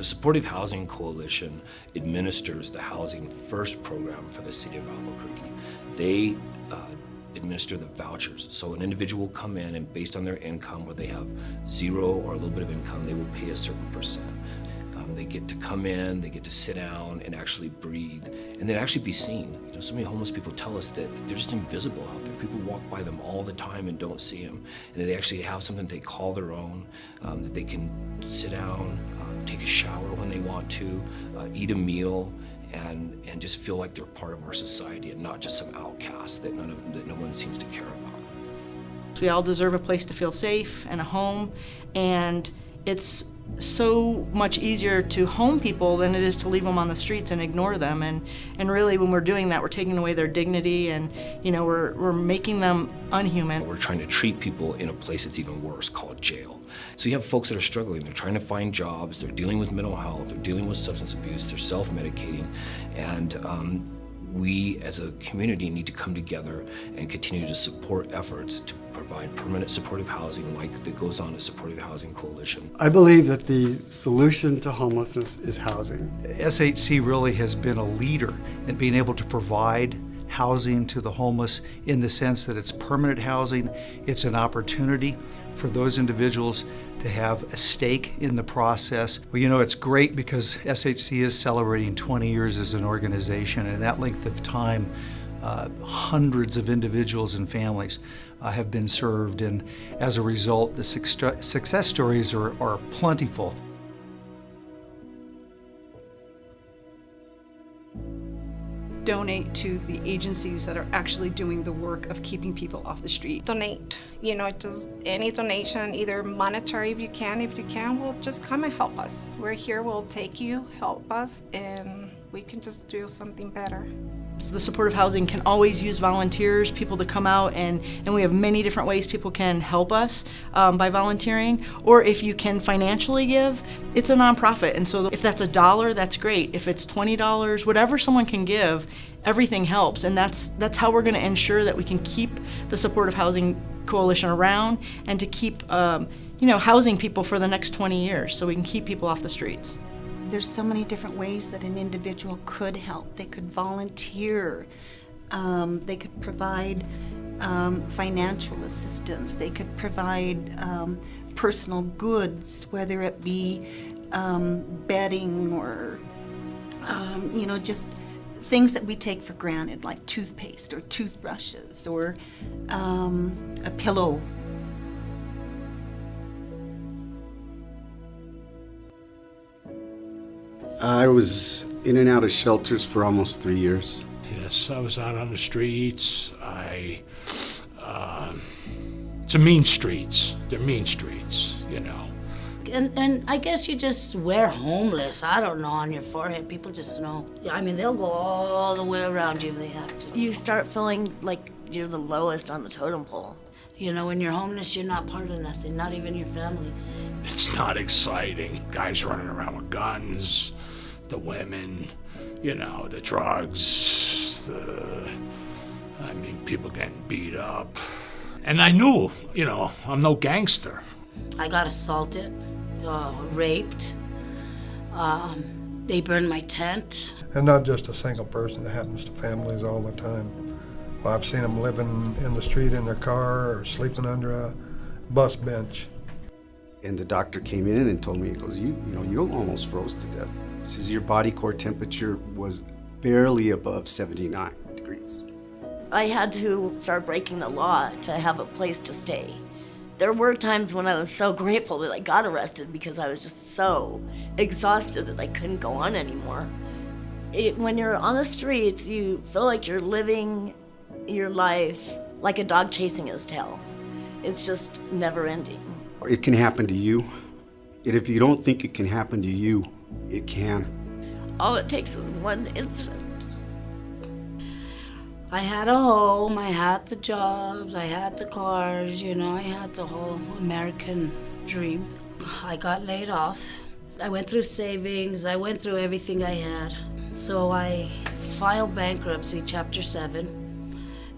The Supportive Housing Coalition administers the Housing First program for the city of Albuquerque. They administer the vouchers. So an individual will come in and based on their income, where they have zero or a little bit of income, they will pay a certain percent. They get to come in, they get to sit down and actually breathe, and then actually be seen. You know, so many homeless people tell us that they're just invisible out there. People walk by them all the time and don't see them. And they actually have something they call their own, that they can sit down, take a shower when they want to, eat a meal, and just feel like they're part of our society and not just some outcast that no one seems to care about. We all deserve a place to feel safe and a home, and it's so much easier to home people than it is to leave them on the streets and ignore them. And really, when we're doing that, we're taking away their dignity, and we're making them unhuman. We're trying to treat people in a place that's even worse, called jail. So you have folks that are struggling. They're trying to find jobs. They're dealing with mental health. They're dealing with substance abuse. They're self-medicating, and we as a community need to come together and continue to support efforts to provide permanent supportive housing like that goes on at Supportive Housing Coalition. I believe that the solution to homelessness is housing. SHC really has been a leader in being able to provide housing to the homeless in the sense that it's permanent housing. It's an opportunity for those individuals to have a stake in the process. Well, it's great because SHC is celebrating 20 years as an organization, and in that length of time, hundreds of individuals and families have been served, and as a result, the success stories are plentiful. Donate to the agencies that are actually doing the work of keeping people off the street. Donate, just any donation, either monetary if you can, well, just come and help us. We're here, we'll take you, help us, and we can just do something better. So the supportive housing can always use volunteers, people to come out, and we have many different ways people can help us by volunteering. Or if you can financially give, it's a nonprofit, and so if that's $1, that's great. If it's $20, whatever someone can give, everything helps, and that's how we're going to ensure that we can keep the Supportive Housing Coalition around and to keep housing people for the next 20 years, so we can keep people off the streets. There's so many different ways that an individual could help. They could volunteer, they could provide financial assistance, they could provide personal goods, whether it be bedding or just things that we take for granted, like toothpaste or toothbrushes or a pillow. I was in and out of shelters for almost 3 years. Yes, I was out on the streets. It's a mean streets. They're mean streets, And I guess you just wear homeless, I don't know, on your forehead. People just know. I mean, they'll go all the way around you if they have to. You start feeling like you're the lowest on the totem pole. When you're homeless, you're not part of nothing, not even your family. It's not exciting. Guys running around with guns, the women, the drugs, people getting beat up. And I knew, I'm no gangster. I got assaulted, raped. They burned my tent. And not just a single person, it happens to families all the time. Well, I've seen them living in the street in their car or sleeping under a bus bench. And the doctor came in and told me, he goes, you almost froze to death. He says your body core temperature was barely above 79 degrees. I had to start breaking the law to have a place to stay. There were times when I was so grateful that I got arrested because I was just so exhausted that I couldn't go on anymore. When you're on the streets, you feel like you're living your life like a dog chasing his tail. It's just never ending. It can happen to you. And if you don't think it can happen to you, it can. All it takes is one incident. I had a home, I had the jobs, I had the cars, I had the whole American dream. I got laid off. I went through savings, I went through everything I had. So I filed bankruptcy, Chapter 7,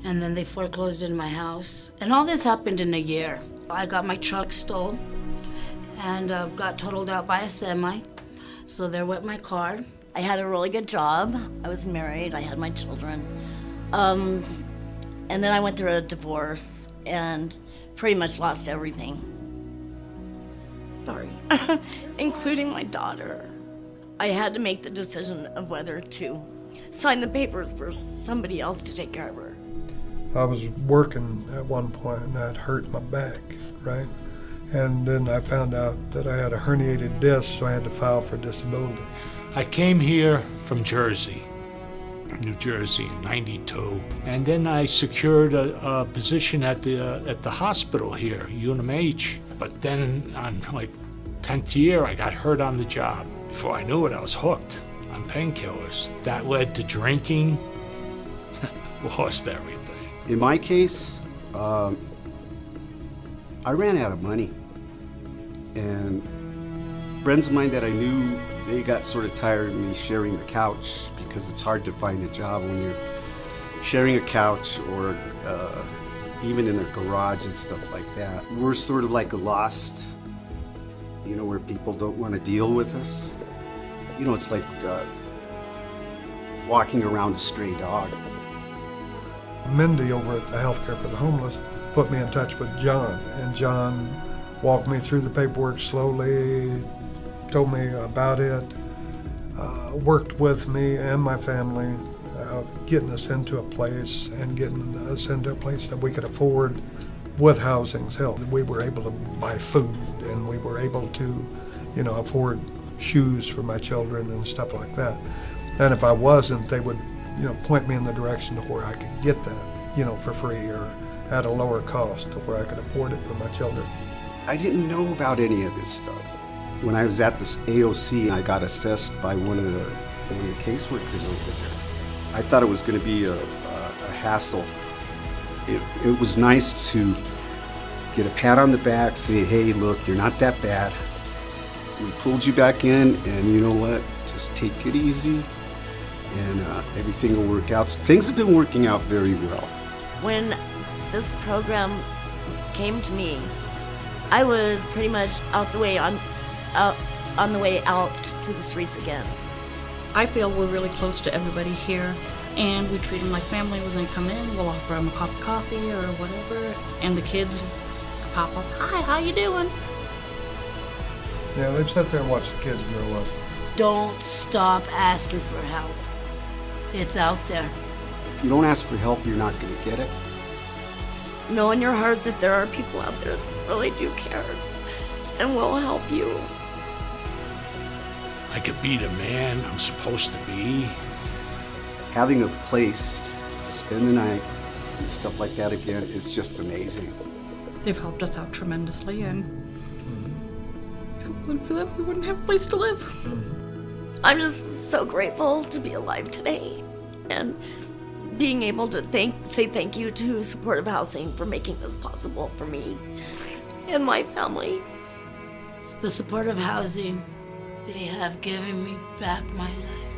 and then they foreclosed in my house. And all this happened in a year. I got my truck stolen and got totaled out by a semi. So there went my car. I had a really good job. I was married. I had my children. And then I went through a divorce and pretty much lost everything. Sorry. Including my daughter. I had to make the decision of whether to sign the papers for somebody else to take care of her. I was working at one point and I'd hurt my back, right? And then I found out that I had a herniated disc, so I had to file for disability. I came here from Jersey, New Jersey in '92, and then I secured a position at the hospital here, UNMH. But then on like 10th year, I got hurt on the job. Before I knew it, I was hooked on painkillers. That led to drinking, lost everything. In my case, I ran out of money. And friends of mine that I knew, they got sort of tired of me sharing the couch because it's hard to find a job when you're sharing a couch or even in a garage and stuff like that. We're sort of like lost, you know, where people don't want to deal with us. You know, it's like walking around a stray dog. Mindy over at the Healthcare for the Homeless put me in touch with John, and John walked me through the paperwork slowly, told me about it, worked with me and my family, getting us into a place and getting us into a place that we could afford with housing's help. We were able to buy food and we were able to, you know, afford shoes for my children and stuff like that. And if I wasn't, they would, you know, point me in the direction to where I could get that, you know, for free or at a lower cost to where I could afford it for my children. I didn't know about any of this stuff. When I was at this AOC, I got assessed by one of the caseworkers over there. I thought it was going to be a hassle. It was nice to get a pat on the back, say, hey, look, you're not that bad. We pulled you back in, and you know what? Just take it easy, and everything will work out. So things have been working out very well. When this program came to me, I was pretty much on the way out to the streets again. I feel we're really close to everybody here, and we treat them like family when they come in. We'll offer them a cup of coffee or whatever, and the kids pop up, hi, how you doing? Yeah, they've sat there and watched the kids grow up. Don't stop asking for help. It's out there. If you don't ask for help, you're not going to get it. Know in your heart that there are people out there that really do care and will help you. I could be the man I'm supposed to be. Having a place to spend the night and stuff like that again is just amazing. They've helped us out tremendously, and if it wasn't for them, we wouldn't have a place to live. I'm just so grateful to be alive today and being able to say thank you to Supportive Housing for making this possible for me and my family. It's the Supportive Housing. They have given me back my life.